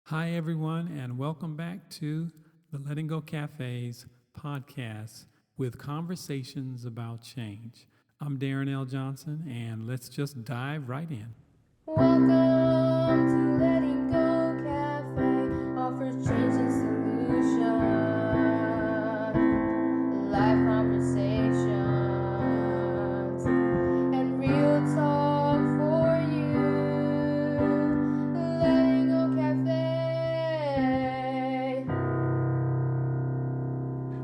Hi, everyone, and welcome back to the Letting Go Cafe's podcast with conversations about change. I'm Darren L Johnson, and let's just dive right in. Welcome to Letting Go Cafe, offers change and solution, live conversations, and real talk for you. Letting Go Cafe.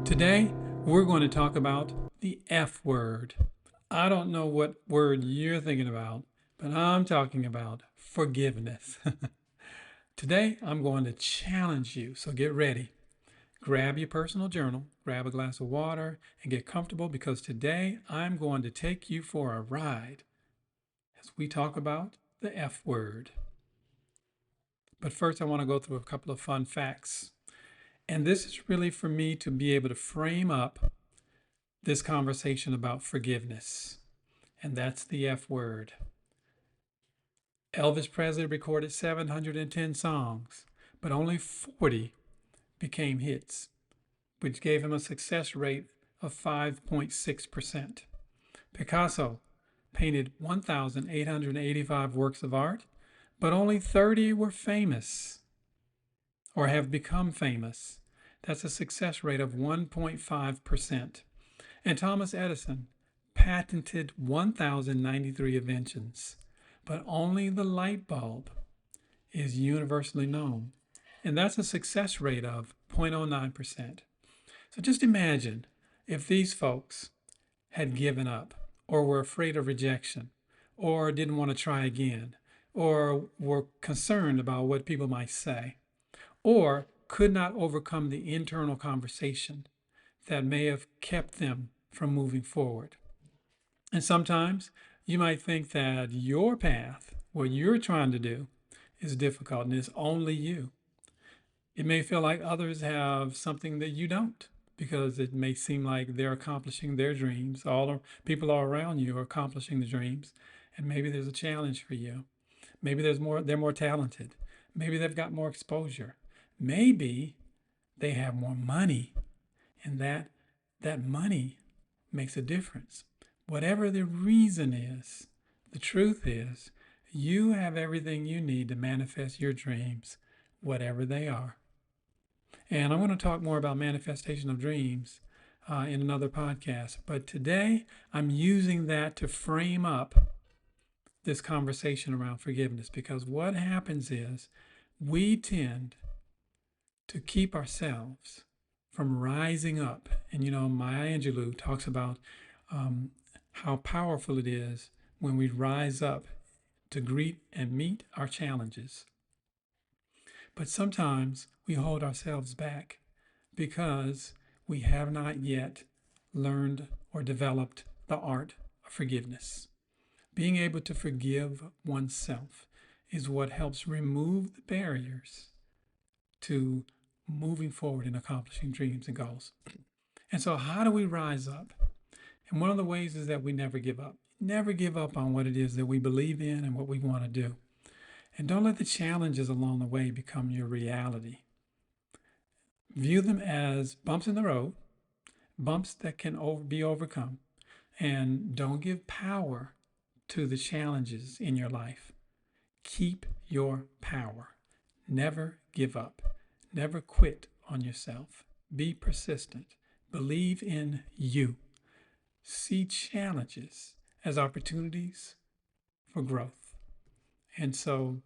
Today, we're going to talk about the F word. I don't know what word you're thinking about, but I'm talking about forgiveness. Today, I'm going to challenge you, so get ready. Grab your personal journal, grab a glass of water, and get comfortable because today I'm going to take you for a ride as we talk about the F word. But first, I want to go through a couple of fun facts. And this is really for me to be able to frame up this conversation about forgiveness. And that's the F word. Elvis Presley recorded 710 songs, but only 40 became hits, which gave him a success rate of 5.6%. Picasso painted 1,885 works of art, but only 30 were famous or have become famous. That's a success rate of 1.5%. And Thomas Edison patented 1,093 inventions, but only the light bulb is universally known. And that's a success rate of 0.09%. So just imagine if these folks had given up, or were afraid of rejection, or didn't want to try again, or were concerned about what people might say, or could not overcome the internal conversation that may have kept them from moving forward. And sometimes you might think that your path, what you're trying to do, is difficult and it's only you. It may feel like others have something that you don't, because it may seem like they're accomplishing their dreams. All the people all around you are accomplishing the dreams, and maybe there's a challenge for you. Maybe they're more talented. Maybe they've got more exposure. Maybe they have more money, and that money makes a difference. Whatever the reason is, the truth is, you have everything you need to manifest your dreams, whatever they are. And I'm going to talk more about manifestation of dreams in another podcast. But today, I'm using that to frame up this conversation around forgiveness, because what happens is we tend to keep ourselves from rising up. And Maya Angelou talks about how powerful it is when we rise up to greet and meet our challenges. But sometimes we hold ourselves back because we have not yet learned or developed the art of forgiveness. Being able to forgive oneself is what helps remove the barriers to moving forward and accomplishing dreams and goals. And so, how do we rise up? And one of the ways is that we never give up. Never give up on what it is that we believe in and what we want to do. And don't let the challenges along the way become your reality. View them as bumps in the road, bumps that can be overcome. And don't give power to the challenges in your life. Keep your power. Never give up. Never quit on yourself. Be persistent. Believe in you. See challenges as opportunities for growth. And so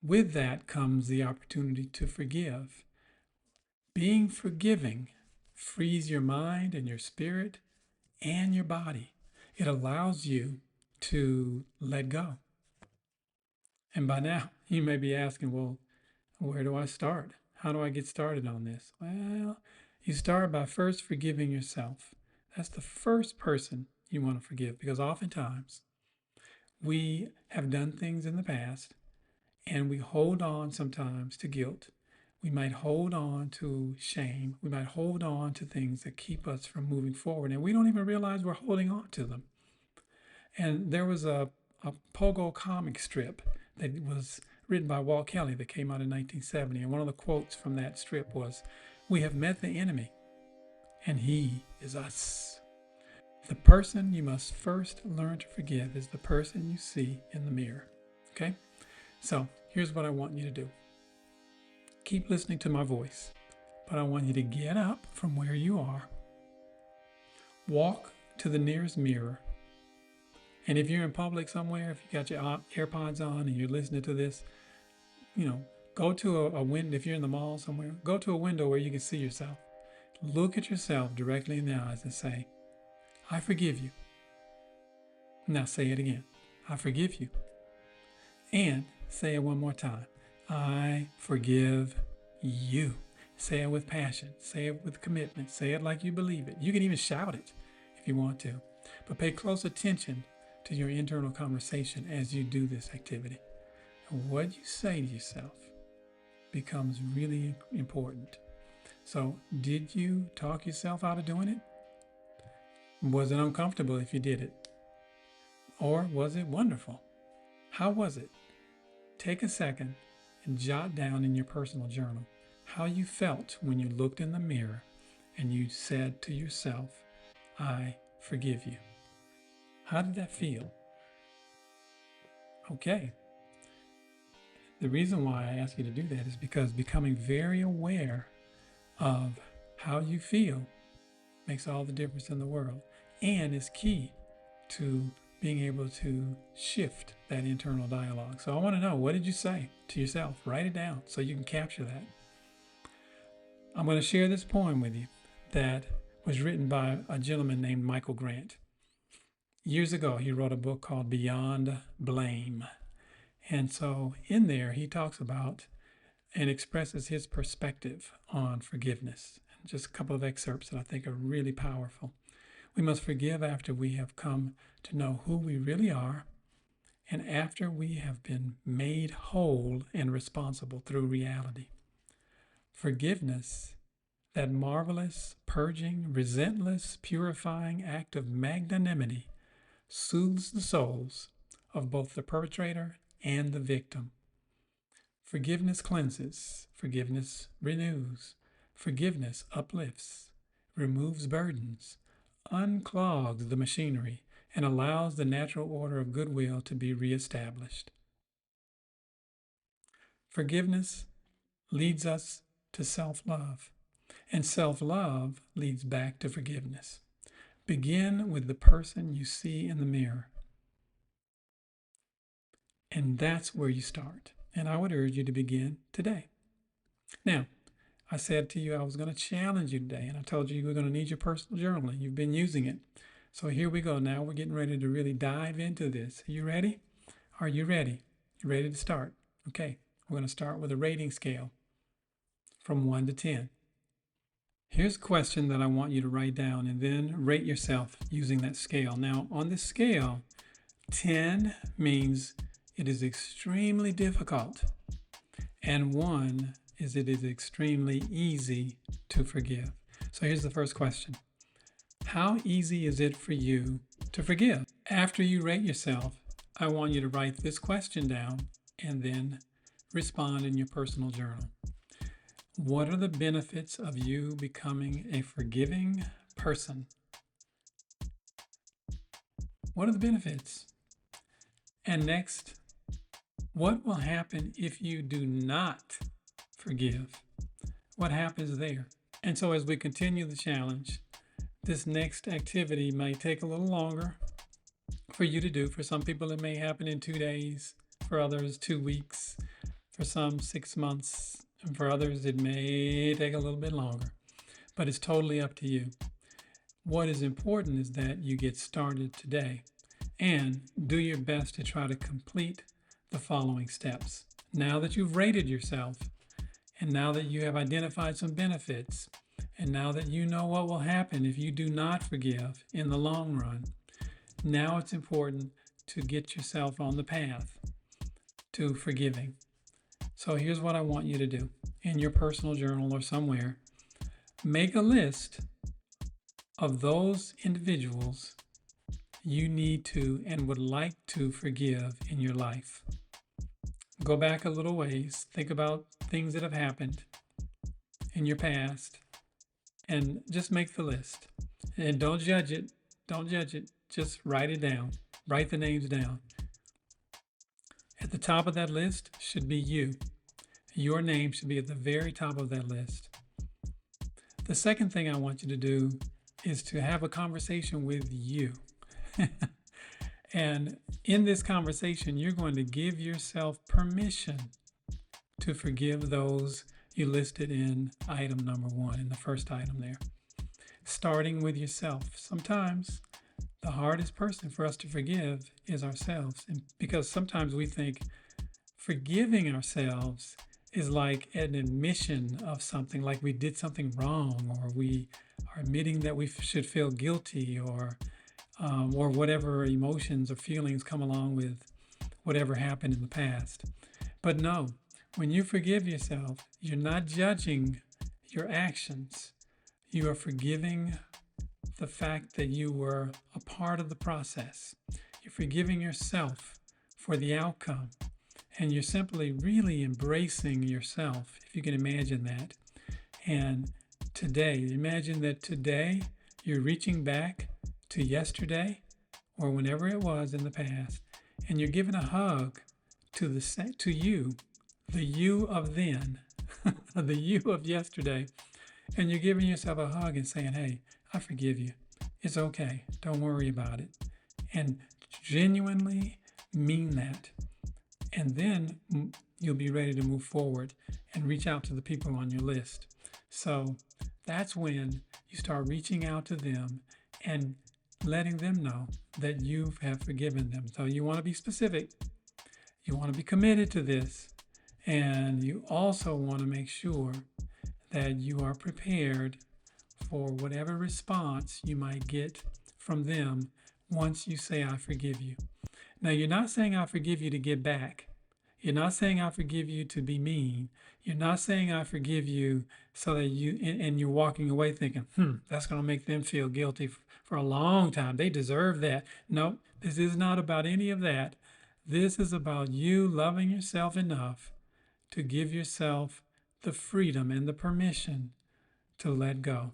with that comes the opportunity to forgive. Being forgiving frees your mind and your spirit and your body. It allows you to let go. And by now, you may be asking, well, where do I start? How do I get started on this? Well, you start by first forgiving yourself. That's the first person you want to forgive, because oftentimes we have done things in the past and we hold on sometimes to guilt. We might hold on to shame. We might hold on to things that keep us from moving forward, and we don't even realize we're holding on to them. And there was a Pogo comic strip that was written by Walt Kelly that came out in 1970. And one of the quotes from that strip was, "We have met the enemy, and he is us." The person you must first learn to forgive is the person you see in the mirror. Okay? So here's what I want you to do. Keep listening to my voice, but I want you to get up from where you are, walk to the nearest mirror, and if you're in public somewhere, if you got your AirPods on and you're listening to this, go to a window. If you're in the mall somewhere, go to a window where you can see yourself. Look at yourself directly in the eyes and say, "I forgive you." Now say it again. "I forgive you." And say it one more time. "I forgive you." Say it with passion. Say it with commitment. Say it like you believe it. You can even shout it if you want to. But pay close attention to your internal conversation as you do this activity. And what you say to yourself becomes really important. So, did you talk yourself out of doing it? Was it uncomfortable if you did it? Or was it wonderful? How was it? Take a second and jot down in your personal journal how you felt when you looked in the mirror and you said to yourself, "I forgive you." How did that feel? Okay. The reason why I ask you to do that is because becoming very aware of how you feel makes all the difference in the world and is key to being able to shift that internal dialogue. So I want to know, what did you say to yourself? Write it down so you can capture that. I'm going to share this poem with you that was written by a gentleman named Michael Grant. Years ago, he wrote a book called Beyond Blame. And so in there, he talks about and expresses his perspective on forgiveness. And just a couple of excerpts that I think are really powerful. We must forgive after we have come to know who we really are and after we have been made whole and responsible through reality. Forgiveness, that marvelous, purging, resentless, purifying act of magnanimity, soothes the souls of both the perpetrator and the victim. Forgiveness cleanses, forgiveness renews, forgiveness uplifts, removes burdens, unclogs the machinery, and allows the natural order of goodwill to be reestablished. Forgiveness leads us to self-love, and self-love leads back to forgiveness. Begin with the person you see in the mirror, and that's where you start. And I would urge you to begin today. Now, I said to you I was going to challenge you today, and I told you were going to need your personal journal, and you've been using it. So here we go. Now we're getting ready to really dive into this. Are you ready? Are you ready? You ready to start? Okay, we're going to start with a rating scale from 1 to 10. Here's a question that I want you to write down and then rate yourself using that scale. Now, on this scale, 10 means it is extremely difficult, and 1 is it is extremely easy to forgive. So here's the first question. How easy is it for you to forgive? After you rate yourself, I want you to write this question down and then respond in your personal journal. What are the benefits of you becoming a forgiving person? What are the benefits? And next, what will happen if you do not forgive? What happens there? And so as we continue the challenge, this next activity may take a little longer for you to do. For some people, it may happen in 2 days. For others, 2 weeks. For some, 6 months. And for others, it may take a little bit longer. But it's totally up to you. What is important is that you get started today and do your best to try to complete the following steps. Now that you've rated yourself, and now that you have identified some benefits, and now that you know what will happen if you do not forgive in the long run, now it's important to get yourself on the path to forgiving. So here's what I want you to do. In your personal journal or somewhere, make a list of those individuals you need to and would like to forgive in your life. Go back a little ways. Think about things that have happened in your past and just make the list. And don't judge it. Don't judge it. Just write it down. Write the names down. At the top of that list should be you. Your name should be at the very top of that list. The second thing I want you to do is to have a conversation with you. And in this conversation, you're going to give yourself permission to forgive those you listed in item number 1, in the first item there. Starting with yourself. Sometimes the hardest person for us to forgive is ourselves. And because sometimes we think forgiving ourselves is like an admission of something, like we did something wrong, or we are admitting that we should feel guilty, or whatever emotions or feelings come along with whatever happened in the past. But no, when you forgive yourself, you're not judging your actions. You are forgiving the fact that you were a part of the process. You're forgiving yourself for the outcome. And you're simply really embracing yourself, if you can imagine that. And today, imagine that today you're reaching back to yesterday or whenever it was in the past, and you're giving a hug to you, the you of then, the you of yesterday, and you're giving yourself a hug and saying, hey, I forgive you. It's okay. Don't worry about it. And genuinely mean that. And then you'll be ready to move forward and reach out to the people on your list. So that's when you start reaching out to them and letting them know that you have forgiven them. So you want to be specific. You want to be committed to this. And you also want to make sure that you are prepared for whatever response you might get from them once you say, I forgive you. Now, you're not saying I forgive you to get back. You're not saying I forgive you to be mean. You're not saying I forgive you so that and you're walking away thinking, that's going to make them feel guilty for a long time. They deserve that. No, this is not about any of that. This is about you loving yourself enough to give yourself the freedom and the permission to let go.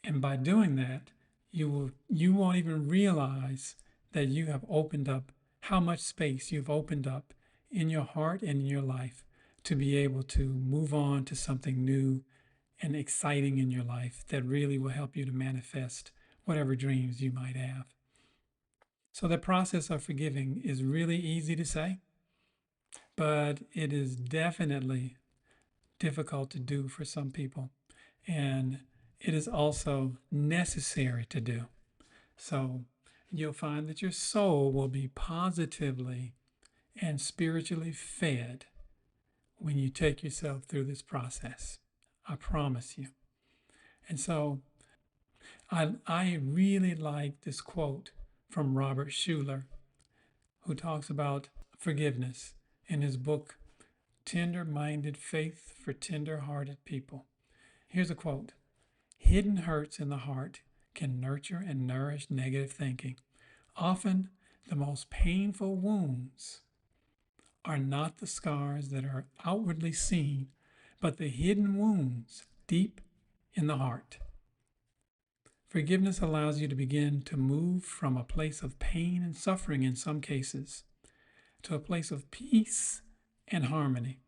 And by doing that, you won't even realize that you have opened up, how much space you've opened up in your heart and in your life to be able to move on to something new and exciting in your life that really will help you to manifest whatever dreams you might have. So the process of forgiving is really easy to say, but it is definitely difficult to do for some people. And it is also necessary to do. So you'll find that your soul will be positively and spiritually fed when you take yourself through this process. I promise you. And so I really like this quote from Robert Schuller, who talks about forgiveness in his book, Tender-Minded Faith for Tender-Hearted People. Here's a quote. Hidden hurts in the heart can nurture and nourish negative thinking. Often, the most painful wounds are not the scars that are outwardly seen, but the hidden wounds deep in the heart. Forgiveness allows you to begin to move from a place of pain and suffering in some cases to a place of peace and harmony.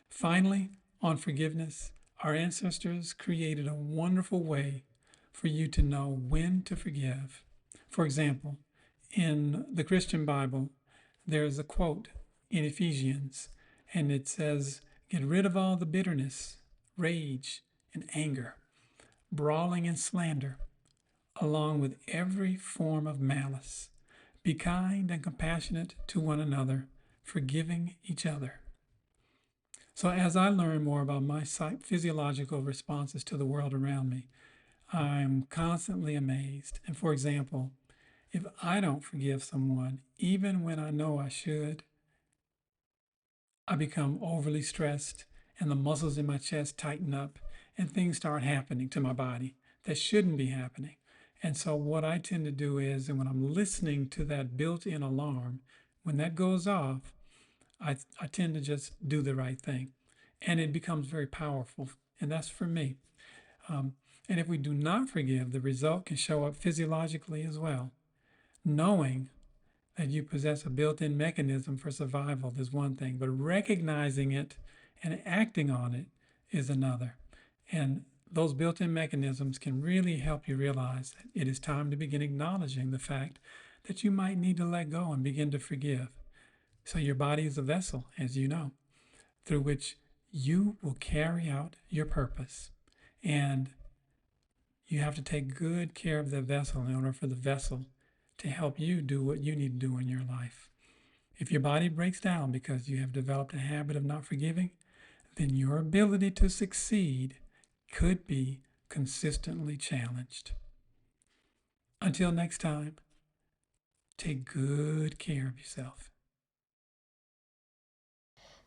Finally, on forgiveness, our ancestors created a wonderful way for you to know when to forgive. For example, in the Christian Bible, there's a quote in Ephesians, and it says, get rid of all the bitterness, rage, and anger, brawling and slander, along with every form of malice. Be kind and compassionate to one another, forgiving each other. So as I learn more about my physiological responses to the world around me, I'm constantly amazed. And for example, if I don't forgive someone, even when I know I should, I become overly stressed and the muscles in my chest tighten up and things start happening to my body that shouldn't be happening. And so what I tend to do is, and when I'm listening to that built-in alarm, when that goes off, I tend to just do the right thing. And it becomes very powerful. And that's for me. And if we do not forgive, the result can show up physiologically as well. Knowing that you possess a built-in mechanism for survival is one thing, but recognizing it and acting on it is another. And those built-in mechanisms can really help you realize that it is time to begin acknowledging the fact that you might need to let go and begin to forgive. So your body is a vessel, as you know, through which you will carry out your purpose. And you have to take good care of the vessel in order for the vessel to help you do what you need to do in your life. If your body breaks down because you have developed a habit of not forgiving, then your ability to succeed could be consistently challenged. Until next time, take good care of yourself.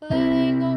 Letting go.